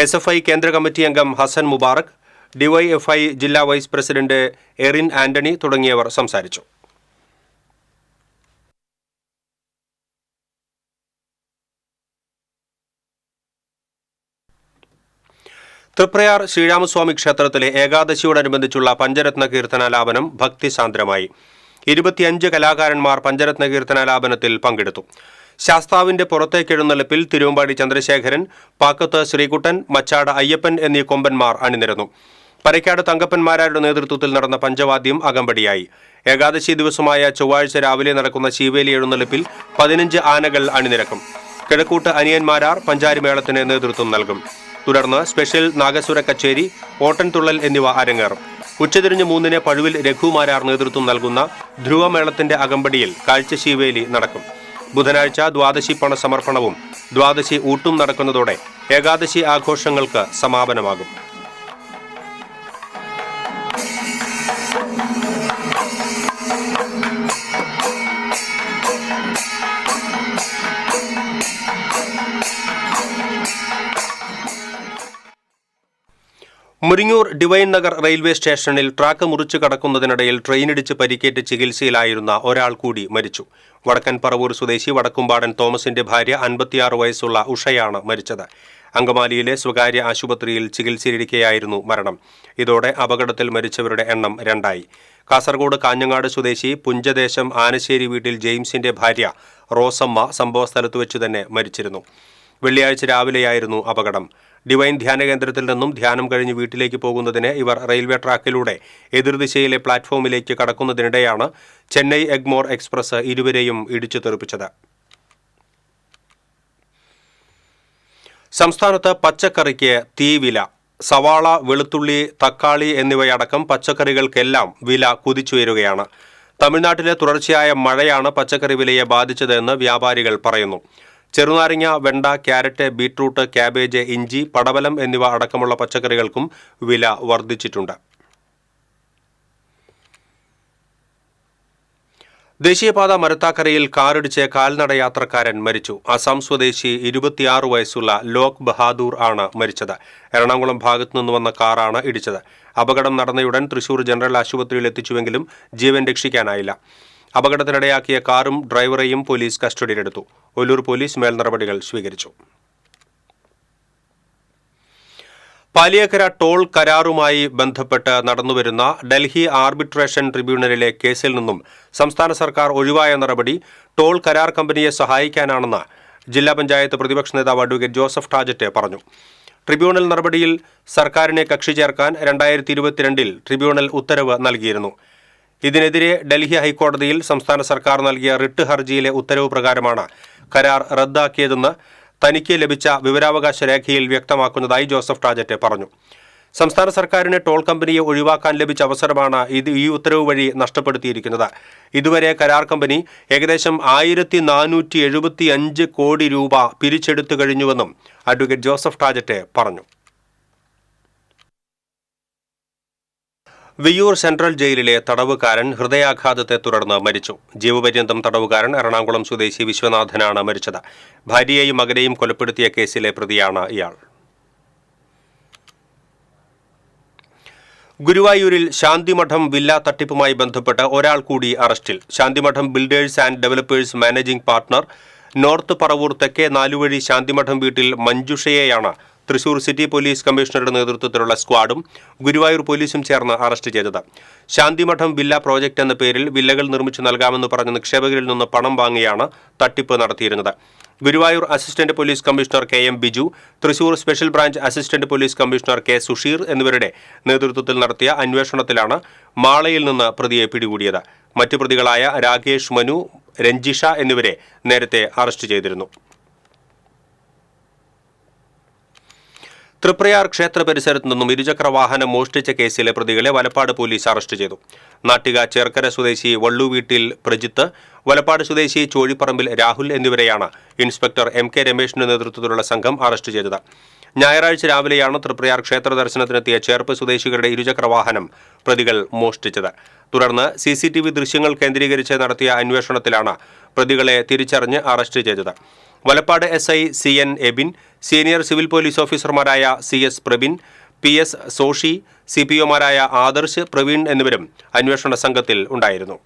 SFI കേന്ദ്ര കമ്മിറ്റി അംഗം ഹസൻ മുബാറക്, ഡിവൈഎഫ്ഐ ജില്ലാ വൈസ് പ്രസിഡന്റ് എറിൻ ആന്റണി തുടങ്ങിയവർ സംസാരിച്ചു. തൃപ്രയാർ ശ്രീരാമസ്വാമി ക്ഷേത്രത്തിലെ ഏകാദശിയോടനുബന്ധിച്ചുള്ള പഞ്ചരത്ന കീർത്തനാലാപനം ഭക്തിസാന്ദ്രമായി. 25 കലാകാരന്മാർ പഞ്ചരത്ന കീർത്തനാലാപനത്തിൽ പങ്കെടുത്തു. ശാസ്താവിന്റെ പുറത്തേക്കെഴുന്നള്ളിപ്പിൽ തിരുവമ്പാടി ചന്ദ്രശേഖരൻ, പാക്കത്ത് ശ്രീകുട്ടൻ, മച്ചാട് അയ്യപ്പൻ എന്നീ കൊമ്പന്മാർ അണിനിരന്നു. പരക്കാട് തങ്കപ്പന്മാരാരുടെ നേതൃത്വത്തിൽ നടന്ന പഞ്ചവാദ്യം അകമ്പടിയായി. ഏകാദശി ദിവസമായ ചൊവ്വാഴ്ച രാവിലെ നടക്കുന്ന ശീവേലി എഴുന്നള്ളിപ്പിൽ 15 ആനകൾ അണിനിരക്കും. കിഴക്കൂട്ട് അനിയന്മാരാർ പഞ്ചാരിമേളത്തിന് നേതൃത്വം നൽകും. തുടർന്ന് സ്പെഷ്യൽ നാഗസുര കച്ചേരി, ഓട്ടൻതുള്ളൽ എന്നിവ അരങ്ങേറും. ഉച്ചതിരിഞ്ഞ് 3-ന് പഴുവിൽ രഘുമാരാർ നേതൃത്വം നൽകുന്ന ധ്രുവമേളത്തിന്റെ അകമ്പടിയിൽ കാഴ്ചശീവേലി നടക്കും. ബുധനാഴ്ച ദ്വാദശി പണസമർപ്പണവും ദ്വാദശി ഊട്ടും നടക്കുന്നതോടെ ഏകാദശി ആഘോഷങ്ങൾക്ക് സമാപനമാകും. മുരിങ്ങൂർ ഡിവൈൻ നഗർ റെയിൽവേ സ്റ്റേഷനിൽ ട്രാക്ക് മുറിച്ചു കടക്കുന്നതിനിടയിൽ ട്രെയിനിടിച്ച് പരിക്കേറ്റ് ചികിത്സയിലായിരുന്ന ഒരാൾ കൂടി മരിച്ചു. വടക്കൻ പറവൂർ സ്വദേശി വടക്കുംപാടൻ തോമസിന്റെ ഭാര്യ 56 വയസ്സുള്ള ഉഷയാണ് മരിച്ചത്. അങ്കമാലിയിലെ സ്വകാര്യ ആശുപത്രിയിൽ ചികിത്സയിലിരിക്കെയായിരുന്നു മരണം. ഇതോടെ അപകടത്തിൽ മരിച്ചവരുടെ എണ്ണം 2ആയി. കാസർഗോഡ് കാഞ്ഞങ്ങാട് സ്വദേശി പുഞ്ചദേശം ആനശ്ശേരി വീട്ടിൽ ജെയിംസിന്റെ ഭാര്യ റോസമ്മ സംഭവസ്ഥലത്ത് വെച്ച് തന്നെ മരിച്ചിരുന്നു. വെള്ളിയാഴ്ച രാവിലെയായിരുന്നു അപകടം. ഡിവൈൻ ധ്യാന കേന്ദ്രത്തിൽ നിന്നും ധ്യാനം കഴിഞ്ഞ് വീട്ടിലേക്ക് പോകുന്നതിന് ഇവർ റെയിൽവേ ട്രാക്കിലൂടെ എതിർദിശയിലെ പ്ലാറ്റ്ഫോമിലേക്ക് കടക്കുന്നതിനിടെയാണ് ചെന്നൈ എഗ്മോർ എക്സ്പ്രസ് ഇരുവരെയും ഇടിച്ചു തെറിപ്പിച്ചത്. സംസ്ഥാനത്ത് പച്ചക്കറിക്ക് തീവില. സവാള, വെളുത്തുള്ളി, തക്കാളി എന്നിവയടക്കം പച്ചക്കറികൾക്കെല്ലാം വില കുതിച്ചുയരുകയാണ്. തമിഴ്നാട്ടിലെ തുടർച്ചയായ മഴയാണ് പച്ചക്കറി വിലയെ ബാധിച്ചതെന്ന് വ്യാപാരികൾ പറയുന്നു. ചെറുനാരങ്ങ, വെണ്ട, ക്യാരറ്റ്, ബീട്രൂട്ട്, ക്യാബേജ്, ഇഞ്ചി, പടവലം എന്നിവ അടക്കമുള്ള പച്ചക്കറികൾക്കും വില വർദ്ധിച്ചിട്ടുണ്ട്. ദേശീയപാത മരത്താക്കരയിൽ കാറിടിച്ച് കാൽനടയാത്രക്കാരൻ മരിച്ചു. അസം സ്വദേശി 26 വയസ്സുള്ള ലോക് ബഹാദൂർ ആണ് മരിച്ചത്. എറണാകുളം ഭാഗത്തു നിന്ന് വന്ന കാറാണ് ഇടിച്ചത്. അപകടം നടന്നയുടൻ തൃശൂർ ജനറൽ ആശുപത്രിയിൽ എത്തിച്ചുവെങ്കിലും ജീവൻ രക്ഷിക്കാനായില്ല. അപകടത്തിനിടയാക്കിയ കാറും ഡ്രൈവറെയും പോലീസ് കസ്റ്റഡിയിലെടുത്തു. ഒല്ലൂർ പോലീസ് മേൽ നടപടികൾ സ്വീകരിച്ചു. പാലിയേക്കര ടോൾ കരാറുമായി ബന്ധപ്പെട്ട് നടന്നുവരുന്ന ഡൽഹി ആർബിട്രേഷൻ ട്രിബ്യൂണലിലെ കേസിൽ നിന്നും സംസ്ഥാന സർക്കാർ ഒഴിവായ നടപടി ടോൾ കരാർ കമ്പനിയെ സഹായിക്കാനാണെന്ന് ജില്ലാ പഞ്ചായത്ത് പ്രതിപക്ഷ നേതാവ് അഡ്വക്കേറ്റ് ജോസഫ് ടാജറ്റ് പറഞ്ഞു. ട്രിബ്യൂണൽ നടപടിയിൽ സർക്കാരിനെ കക്ഷി ചേർക്കാൻ 2022 ട്രിബ്യൂണൽ ഉത്തരവ് നൽകിയിരുന്നു. ഇതിനെതിരെ ഡൽഹി ഹൈക്കോടതിയിൽ സംസ്ഥാന സർക്കാർ നൽകിയ റിട്ട് ഹർജിയിലെ ഉത്തരവ് പ്രകാരമാണ് കരാർ റദ്ദാക്കിയതെന്ന് തനിക്ക് ലഭിച്ച വിവരാവകാശ രേഖയിൽ വ്യക്തമാക്കുന്നതായി ജോസഫ് ടാജറ്റ് പറഞ്ഞു. സംസ്ഥാന സർക്കാരിന് ടോൾ കമ്പനിയെ ഒഴിവാക്കാൻ ലഭിച്ച അവസരമാണ് ഈ ഉത്തരവ് വഴി നഷ്ടപ്പെടുത്തിയിരിക്കുന്നത്. ഇതുവരെ കരാർ കമ്പനി ഏകദേശം 1475 കോടി രൂപ പിരിച്ചെടുത്തു കഴിഞ്ഞുവെന്നും അഡ്വക്കേറ്റ് ജോസഫ് ടാജറ്റ് പറഞ്ഞു. വിയ്യൂർ സെൻട്രൽ ജയിലിലെ തടവുകാരൻ ഹൃദയാഘാതത്തെ തുടർന്ന് മരിച്ചു. ജീവപര്യന്തം തടവുകാരൻ എറണാകുളം സ്വദേശി വിശ്വനാഥനാണ് മരിച്ചത്. ഭാര്യയെയും മകനെയും കൊലപ്പെടുത്തിയ കേസിലെ പ്രതിയാണ് ഇയാൾ. ഗുരുവായൂരിൽ ശാന്തിമഠം വില്ല തട്ടിപ്പുമായി ബന്ധപ്പെട്ട് ഒരാൾ കൂടി അറസ്റ്റിൽ. Shantimadhom builders and developers managing partner north Paravur തെക്കേ നാലുവഴി ശാന്തിമഠം വീട്ടിൽ മഞ്ജുഷയെയാണ് തൃശൂർ സിറ്റി പോലീസ് കമ്മീഷണറുടെ നേതൃത്വത്തിലുള്ള സ്ക്വാഡും ഗുരുവായൂർ പോലീസും ചേർന്ന് അറസ്റ്റ് ചെയ്തത്. ശാന്തിമഠം വില്ല പ്രോജക്റ്റ് എന്ന പേരിൽ വില്ലകൾ നിർമ്മിച്ചു നൽകാമെന്ന് പറഞ്ഞ നിക്ഷേപകരിൽ നിന്ന് പണം വാങ്ങിയാണ് തട്ടിപ്പ് നടത്തിയിരുന്നത്. Guruvayur assistant police commissioner KM Biju, Thrissur special branch assistant police commissioner K Susheer എന്നിവരുടെ നേതൃത്വത്തിൽ നടത്തിയ അന്വേഷണത്തിലാണ് മാളയിൽ നിന്ന് പ്രതിയെ പിടികൂടിയത്. മറ്റു പ്രതികളായ രാകേഷ്, മനു, രഞ്ജിഷ എന്നിവരെ നേരത്തെ അറസ്റ്റ് ചെയ്തിരുന്നു. തൃപ്രയാർ ക്ഷേത്ര പരിസരത്തു നിന്നും ഇരുചക്ര വാഹനം മോഷ്ടിച്ച കേസിലെ പ്രതികളെ വലപ്പാട് പോലീസ് അറസ്റ്റ് ചെയ്തു. നാട്ടിക ചേർക്കര സ്വദേശി വള്ളുവീട്ടിൽ പ്രജിത്ത്, വലപ്പാട് സ്വദേശി ചോഴിപ്പറമ്പിൽ രാഹുൽ എന്നിവരെയാണ് ഇൻസ്പെക്ടർ MK രമേശിന്റെ നേതൃത്വത്തിലുള്ള സംഘം അറസ്റ്റ് ചെയ്തത്. ഞായറാഴ്ച രാവിലെയാണ് തൃപ്രയാർ ക്ഷേത്ര ദർശനത്തിനെത്തിയ ചേർപ്പ് സ്വദേശികളുടെ ഇരുചക്ര വാഹനം പ്രതികൾ മോഷ്ടിച്ചത്. തുടർന്ന് CCTV ദൃശ്യങ്ങൾ കേന്ദ്രീകരിച്ച് നടത്തിയ അന്വേഷണത്തിലാണ് പ്രതികളെ തിരിച്ചറിഞ്ഞ് അറസ്റ്റ് ചെയ്തത്. Valappad SI CN Abin, senior civil police ഓഫീസർമാരായ CS പ്രബിൻ, PS സോഷി, CPOമാരായ ആദർശ്, പ്രവീൺ എന്നിവരും അന്വേഷണ സംഘത്തിൽ ഉണ്ടായിരുന്നു.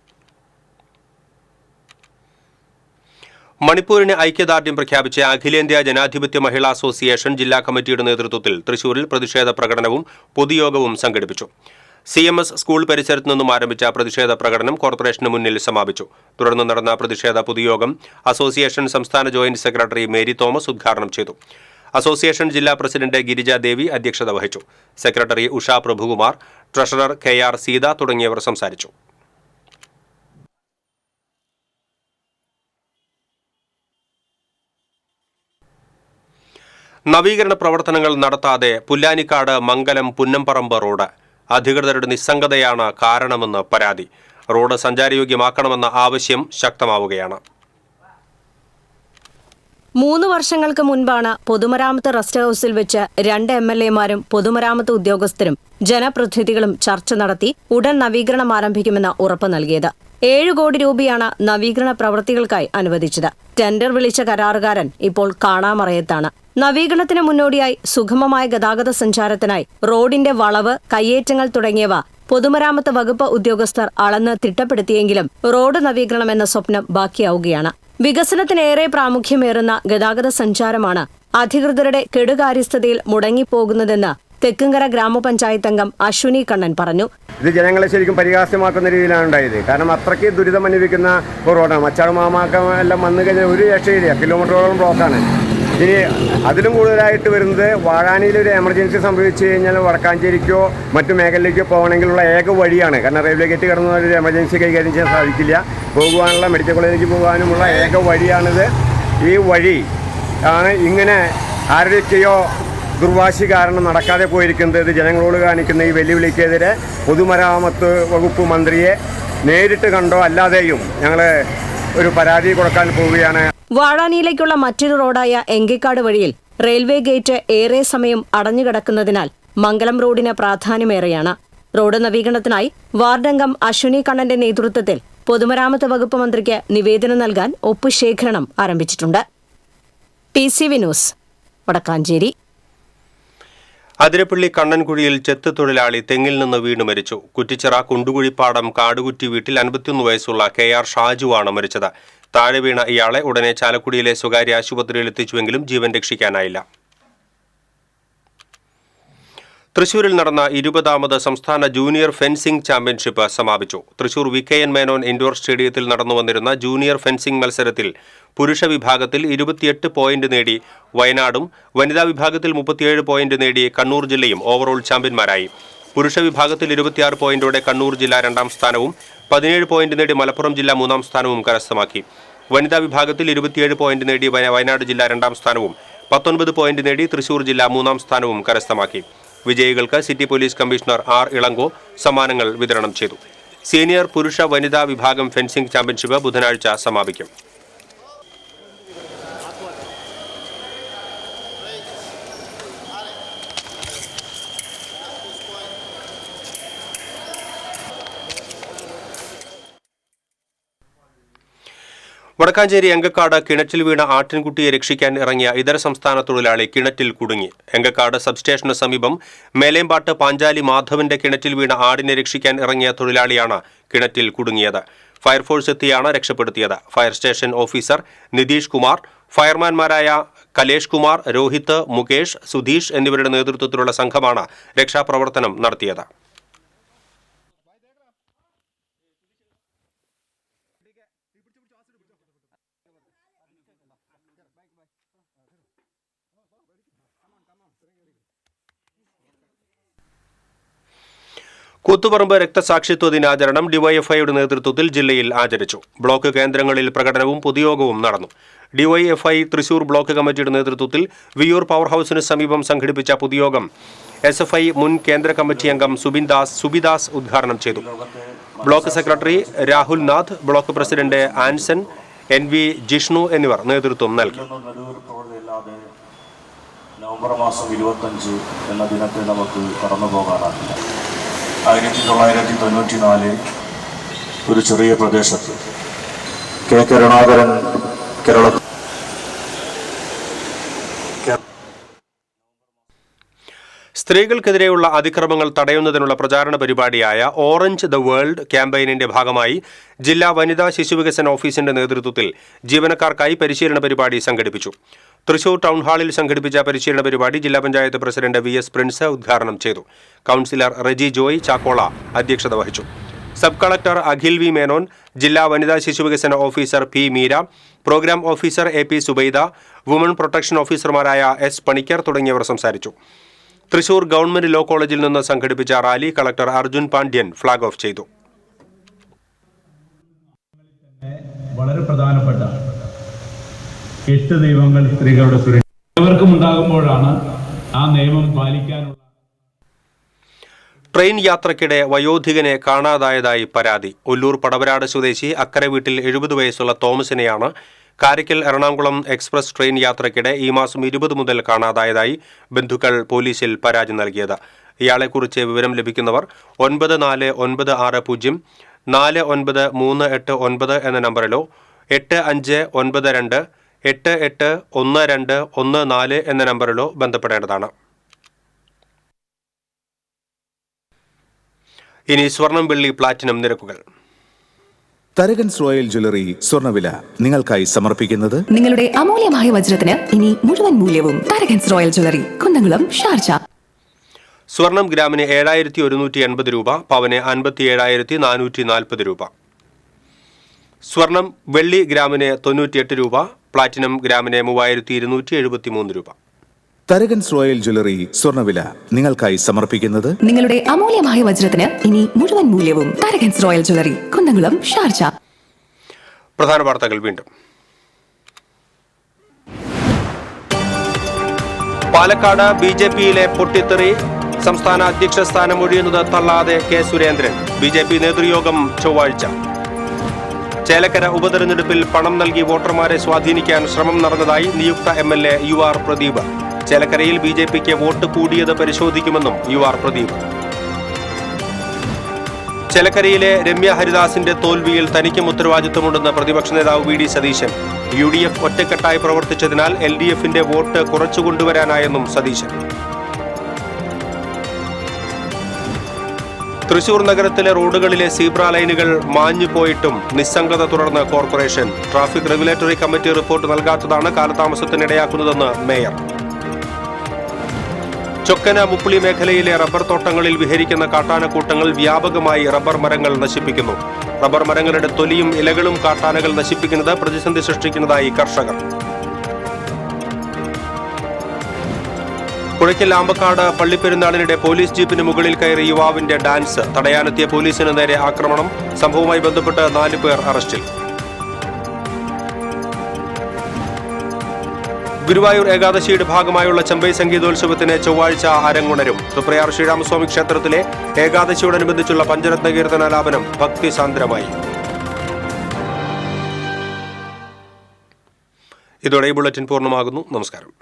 മണിപ്പൂരിന് ഐക്യദാർഢ്യം പ്രഖ്യാപിച്ച അഖിലേന്ത്യാ ജനാധിപത്യ മഹിളാ അസോസിയേഷൻ ജില്ലാ കമ്മിറ്റിയുടെ നേതൃത്വത്തിൽ തൃശൂരിൽ പ്രതിഷേധ പ്രകടനവും പൊതുയോഗവും സംഘടിപ്പിച്ചു. CMS സ്കൂൾ പരിസരത്ത് നിന്നും ആരംഭിച്ച പ്രതിഷേധ പ്രകടനം കോർപ്പറേഷന് മുന്നിൽ സമാപിച്ചു. തുടർന്ന് നടന്ന പ്രതിഷേധ പൊതുയോഗം അസോസിയേഷൻ സംസ്ഥാന ജോയിന്റ് സെക്രട്ടറി മേരി തോമസ് ഉദ്ഘാടനം ചെയ്തു. അസോസിയേഷൻ ജില്ലാ പ്രസിഡന്റ് ഗിരിജ ദേവി അധ്യക്ഷത വഹിച്ചു. Secretary Usha Prabhukumar, treasurer KR Seetha തുടങ്ങിയവർ സംസാരിച്ചു. നവീകരണ പ്രവർത്തനങ്ങൾ നടത്താതെ പുല്ലാനിക്കാട് മംഗലം പുന്നംപറമ്പ് റോഡ് അധികൃതരുടെ നിസ്സംഗതയാണ് കാരണമെന്ന് പരാതി. റോഡ് സഞ്ചാരയോഗ്യമാക്കണമെന്ന ആവശ്യം ശക്തമാവുകയാണ്. 3 വർഷങ്ങൾക്ക് മുൻപാണ് പൊതുമരാമത്ത് റെസ്റ്റ് ഹൌസിൽ വെച്ച് 2 MLAമാരും പൊതുമരാമത്ത് ഉദ്യോഗസ്ഥരും ജനപ്രതിനിധികളും ചർച്ച നടത്തി ഉടൻ നവീകരണം ആരംഭിക്കുമെന്ന് ഉറപ്പ് നൽകിയത്. 7 കോടി രൂപയാണ് നവീകരണ പ്രവൃത്തികൾക്കായി അനുവദിച്ചത്. ടെൻഡർ വിളിച്ച കരാറുകാരൻ ഇപ്പോൾ കാണാമറയത്താണ്. നവീകരണത്തിന് മുന്നോടിയായി സുഗമമായ ഗതാഗത സഞ്ചാരത്തിനായി റോഡിന്റെ വളവ്, കയ്യേറ്റങ്ങൾ തുടങ്ങിയവ പൊതുമരാമത്ത് വകുപ്പ് ഉദ്യോഗസ്ഥർ അളന്ന് തിട്ടപ്പെടുത്തിയെങ്കിലും റോഡ് നവീകരണം എന്ന സ്വപ്നം ബാക്കിയാവുകയാണ്. വികസനത്തിനേറെ പ്രാമുഖ്യമേറുന്ന ഗതാഗത സഞ്ചാരമാണ് അധികൃതരുടെ കെടുകാര്യസ്ഥതയിൽ മുടങ്ങിപ്പോകുന്നതെന്ന് തെക്കുംകര ഗ്രാമപഞ്ചായത്ത് അംഗം അശ്വിനി കണ്ണൻ പറഞ്ഞു. ഇത് ജനങ്ങളെ ശരിക്കും പരിഹാസ്യമാക്കുന്ന രീതിയിലാണ് ഉണ്ടായത്. കാരണം അത്രയ്ക്ക് ദുരിതം അനുഭവിക്കുന്ന റോഡാണ്. മച്ചാട് മാമാക്കം എല്ലാം വന്നു കഴിഞ്ഞാൽ ഒരു രക്ഷയില്ല, കിലോമീറ്ററോളം ബ്ലോക്കാണ്. ഇനി അതിലും കൂടുതലായിട്ട് വരുന്നത് വാഴാനിയിലൊരു എമർജൻസി സംഭവിച്ചു കഴിഞ്ഞാൽ വടക്കാഞ്ചേരിക്കോ മറ്റു മേഖലയിലേക്കോ പോകണമെങ്കിലുള്ള ഏക വഴിയാണ്. കാരണം റെയിൽവേ ഗേറ്റ് കടന്ന ഒരു എമർജൻസി കൈകാര്യം ചെയ്യാൻ സാധിക്കില്ല. പോകുവാനുള്ള മെഡിക്കൽ കോളേജിലേക്ക് പോകാനുമുള്ള ഏക വഴിയാണിത്. ഈ വഴി ആണ് ഇങ്ങനെ ആരുടെയൊക്കെയോ ദുർവാശി കാരണം നടക്കാതെ പോയിരിക്കുന്നത്. ഇത് ജനങ്ങളോട് കാണിക്കുന്ന ഈ വെല്ലുവിളിക്കെതിരെ പൊതുമരാമത്ത് വകുപ്പ് മന്ത്രിയെ നേരിട്ട് കണ്ടോ അല്ലാതെയും ഞങ്ങൾ ഒരു പരാതി കൊടുക്കാൻ പോവുകയാണ്. വാഴാനിയിലേക്കുള്ള മറ്റൊരു റോഡായ എങ്കിക്കാട് വഴിയിൽ റെയിൽവേ ഗേറ്റ് ഏറെ സമയം അടഞ്ഞുകിടക്കുന്നതിനാൽ മംഗലം റോഡിന് പ്രാധാന്യമേറെയാണ്. റോഡ് നവീകരണത്തിനായി വാർഡംഗം അശ്വിനി കണ്ണന്റെ നേതൃത്വത്തിൽ പൊതുമരാമത്ത് വകുപ്പ് മന്ത്രിക്ക് നിവേദനം നൽകാൻ ഒപ്പുശേഖരണം ആരംഭിച്ചിട്ടുണ്ട്. TCV news, Vadakkanchery. അതിരപ്പള്ളി കണ്ണൻകുഴിയിൽ ചെത്ത് തൊഴിലാളി തെങ്ങിൽ നിന്ന് വീണു മരിച്ചു. കുറ്റിച്ചിറ കുണ്ടുകുഴിപ്പാടം കാടുകുറ്റി വീട്ടിൽ 51 വയസ്സുള്ള KR ഷാജുവാണ് മരിച്ചത്. താഴെ വീണ ഇയാളെ ഉടനെ ചാലക്കുടിയിലെ സ്വകാര്യ ആശുപത്രിയിൽ എത്തിച്ചുവെങ്കിലും ജീവൻ രക്ഷിക്കാനായില്ല. തൃശൂരിൽ നടന്ന 20ാമത് സംസ്ഥാന ജൂനിയർ ഫെൻസിംഗ് ചാമ്പ്യൻഷിപ്പ് സമാപിച്ചു. തൃശൂർ VKN മേനോൻ ഇൻഡോർ സ്റ്റേഡിയത്തിൽ നടന്നുവന്നിരുന്ന ജൂനിയർ ഫെൻസിംഗ് മത്സരത്തിൽ പുരുഷ വിഭാഗത്തിൽ 28 പോയിന്റ് നേടി വയനാടും വനിതാ വിഭാഗത്തിൽ 37 പോയിന്റ് നേടി കണ്ണൂർ ജില്ലയും ഓവറോൾ ചാമ്പ്യന്മാരായി. പുരുഷ വിഭാഗത്തിൽ 26 പോയിന്റോടെ കണ്ണൂർ ജില്ല 2ാം സ്ഥാനവും 17 പോയിന്റ് നേടി മലപ്പുറം ജില്ല 3ാം സ്ഥാനവും കരസ്ഥമാക്കി. വനിതാ വിഭാഗത്തിൽ 27 പോയിന്റ് നേടി വയനാട് ജില്ല 2ാം സ്ഥാനവും 19 പോയിന്റ് നേടി തൃശൂർ ജില്ല 3ാം സ്ഥാനവും കരസ്ഥമാക്കി. വിജയികൾക്ക് city police commissioner R Ilango സമ്മാനങ്ങൾ വിതരണം ചെയ്തു. സീനിയർ പുരുഷ വനിതാ വിഭാഗം ഫെൻസിംഗ് ചാമ്പ്യൻഷിപ്പ് ബുധനാഴ്ച സമാപിക്കും. വടക്കാഞ്ചേരി എങ്കക്കാട് കിണറ്റിൽ വീണ ആട്ടിൻകുട്ടിയെ രക്ഷിക്കാൻ ഇറങ്ങിയ ഇതര സംസ്ഥാന തൊഴിലാളി കിണറ്റിൽ കുടുങ്ങി. എങ്കക്കാട് സബ്സ്റ്റേഷന് സമീപം മേലേമ്പാട്ട് പാഞ്ചാലി മാധവന്റെ കിണറ്റിൽ വീണ ആടിനെ രക്ഷിക്കാൻ ഇറങ്ങിയ തൊഴിലാളിയാണ് കിണറ്റിൽ കുടുങ്ങിയത്. ഫയർഫോഴ്സ് എത്തിയാണ് രക്ഷപ്പെടുത്തിയത്. Fire station officer Nitish Kumar, ഫയർമാൻമാരായ കലേഷ് കുമാർ, രോഹിത്, മുകേഷ്, സുധീഷ് എന്നിവരുടെ നേതൃത്വത്തിലുള്ള സംഘമാണ് രക്ഷാപ്രവർത്തനം നടത്തിയത്. കൂത്തുപറമ്പ് രക്തസാക്ഷിത്വ ദിനാചരണം ഡിവൈഎഫ്ഐയുടെ നേതൃത്വത്തിൽ ജില്ലയിൽ ആചരിച്ചു. ബ്ലോക്ക് കേന്ദ്രങ്ങളിൽ പ്രകടനവും പൊതുയോഗവും നടന്നു. ഡിവൈഎഫ്ഐ തൃശൂർ ബ്ലോക്ക് കമ്മിറ്റിയുടെ നേതൃത്വത്തിൽ വിയൂർ പവർ ഹൌസിന് സമീപം സംഘടിപ്പിച്ച പൊതുയോഗം SFI മുൻ കേന്ദ്ര കമ്മിറ്റി അംഗം സുബിദാസ് ഉദ്ഘാടനം ചെയ്തു. Block secretary Rahul Nath, block president Anson, NV Jishnu എന്നിവർ നേതൃത്വം നൽകി. നവംബർ മാസം 25 എന്ന ദിനത്തെ നമുക്ക് കടന്നു പോകാനാകില്ല. 1994 ഒരു ചെറിയ പ്രദേശത്ത് കെ കരുണാകരൻ സ്ത്രീകൾക്കെതിരെയുള്ള അതിക്രമങ്ങൾ തടയുന്നതിനുള്ള പ്രചാരണ പരിപാടിയായ ഓറഞ്ച് ദ വേൾഡ് ക്യാമ്പയിനിന്റെ ഭാഗമായി ജില്ലാ വനിതാ ശിശുവികസന ഓഫീസിന്റെ നേതൃത്വത്തിൽ ജീവനക്കാർക്കായി പരിശീലന പരിപാടി സംഘടിപ്പിച്ചു. തൃശൂർ ടൗൺ ഹാളിൽ സംഘടിപ്പിച്ച പരിശീലന പരിപാടി ജില്ലാ പഞ്ചായത്ത് പ്രസിഡന്റ് VS പ്രിൻസ് ഉദ്ഘാടനം ചെയ്തു. കൗൺസിലർ റെജി ജോയ് ചാക്കോള അധ്യക്ഷത വഹിച്ചു. Sub collector Akhil V Menon, ജില്ലാ വനിതാ ശിശുവികസന officer P Meera, programme officer AP Subaida, woman protection ഓഫീസർമാരായ S പണിക്കർ തുടങ്ങിയവർ സംസാരിച്ചു. തൃശൂർ ഗവൺമെന്റ് ലോ കോളേജിൽ നിന്ന് സംഘടിപ്പിച്ച rally collector Arjun Pandian flag off ചെയ്തു. വളരെ പ്രധാനപ്പെട്ട 8 നിയമങ്ങൾ സ്ത്രീകളുടെ സുരക്ഷ എല്ലാവർക്കും ഉണ്ടാകുമ്പോഴാണ് ആ നിയമം പാലിക്കാനുള്ള. ട്രെയിൻ യാത്രയ്ക്കിടെ വയോധികനെ കാണാതായതായി പരാതി. ഒല്ലൂർ പടവരാട് സ്വദേശി അക്കരെ വീട്ടിൽ 70 വയസ്സുള്ള തോമസിനെയാണ് കാരയ്ക്കൽ എറണാകുളം എക്സ്പ്രസ് ട്രെയിൻ യാത്രയ്ക്കിടെ ഈ മാസം 20 മുതൽ കാണാതായതായി ബന്ധുക്കൾ പോലീസിൽ പരാതി നൽകിയത്. ഇയാളെക്കുറിച്ച് വിവരം ലഭിക്കുന്നവർ 9496 04938 എന്ന നമ്പറിലോ 8592 881214 എന്ന നമ്പറിലോ ബന്ധപ്പെടേണ്ടതാണ്. ഇനി സ്വർണം, വെള്ളി, പ്ലാറ്റിനം നിരക്കുകൾ. തരകൻസ് റോയൽ ജ്വല്ലറി സ്വർണ്ണവില നിങ്ങൾക്കായി സമർപ്പിക്കുന്നത് നിങ്ങളുടെ അമൂല്യമായ വജ്രത്തിന് ഇനി മുഴുവൻ മൂല്യവും Tharakans royal jewellery, Kunnamkulam, Sharjah. സ്വർണം ഗ്രാമിന് 7180 രൂപ, പവന് 57,440 രൂപ. സ്വർണം, വെള്ളി ഗ്രാമിന് 98 രൂപ, പ്ലാറ്റിനം ഗ്രാമിന് 3273 രൂപ. തരകൻസ് റോയൽ ജ്വല്ലറി സ്വർണ്ണവില നിങ്ങൾക്കായി സമർപ്പിക്കുന്നത് നിങ്ങളുടെ അമൂല്യമായ വജ്രത്തിന് ഇനി മുഴുവൻ മൂല്യവും Tharakans royal jewellery, Kunnamkulam, Sharjah. പ്രധാന വാർത്തകൾ വീണ്ടും. പാലക്കാട് BJPയിലെ പൊട്ടിത്തെറി. സംസ്ഥാന അധ്യക്ഷ സ്ഥാനം ഒഴിയുന്നത് തള്ളാതെ K സുരേന്ദ്രൻ. BJP നേതൃയോഗം ചൊവ്വാഴ്ച. ചേലക്കര ഉപതെരഞ്ഞെടുപ്പിൽ പണം നൽകി വോട്ടർമാരെ സ്വാധീനിക്കാൻ ശ്രമം നടന്നതായി നിയുക്ത MLA UR പ്രദീപ്. ചേലക്കരയിൽ BJPക്ക് വോട്ട് കൂടിയത് പരിശോധിക്കുമെന്നും UR പ്രദീപ്. ചേലക്കരയിലെ രമ്യ ഹരിദാസിന്റെ തോൽവിയിൽ തനിക്കും ഉത്തരവാദിത്വമുണ്ടെന്ന് പ്രതിപക്ഷ നേതാവ് VD സതീശൻ. UDF ഒറ്റക്കെട്ടായി പ്രവർത്തിച്ചതിനാൽ LDFന്റെ വോട്ട് കുറച്ചുകൊണ്ടുവരാനായെന്നും സതീശൻ. തൃശൂർ നഗരത്തിലെ റോഡുകളിലെ സീബ്ര ലൈനുകൾ മാഞ്ഞുപോയിട്ടും നിസ്സംഗത തുടർന്ന് corporation. Traffic regulatory committee report നൽകാത്തതാണ് കാലതാമസത്തിനിടയാക്കുന്നതെന്ന് മേയർ. ചൊക്കന മുപ്പിളി മേഖലയിലെ റബ്ബർ തോട്ടങ്ങളിൽ വിഹരിക്കുന്ന കാട്ടാനക്കൂട്ടങ്ങൾ വ്യാപകമായി റബ്ബർ മരങ്ങൾ നശിപ്പിക്കുന്നു. റബ്ബർ മരങ്ങളുടെ തൊലിയും ഇലകളും കാട്ടാനകൾ നശിപ്പിക്കുന്നത് പ്രതിസന്ധി സൃഷ്ടിക്കുന്നതായി കർഷകർ. പുഴയ്ക്കൽ ആമ്പക്കാട് പള്ളിപ്പെരുന്നാളിനിടെ പോലീസ് ജീപ്പിന് മുകളിൽ കയറി യുവാവിന്റെ ഡാൻസ്. തടയാനെത്തിയ പോലീസിന് നേരെ ആക്രമണം. സംഭവവുമായി ബന്ധപ്പെട്ട് 4 പേർ അറസ്റ്റിൽ. ഗുരുവായൂർ ഏകാദശിയുടെ ഭാഗമായുള്ള ചെമ്പൈ സംഗീതോത്സവത്തിന് ചൊവ്വാഴ്ച അരങ്ങുണരും. തൃപ്രയാർ ശ്രീരാമസ്വാമി ക്ഷേത്രത്തിലെ ഏകാദശിയോടനുബന്ധിച്ചുള്ള പഞ്ചരത്ന കീർത്തനാലാപനം ഭക്തിസാന്ദ്രമായി. ഇതോടെ ഈ ബുള്ളറ്റിൻ പൂർണ്ണമാകുന്നു. നമസ്കാരം.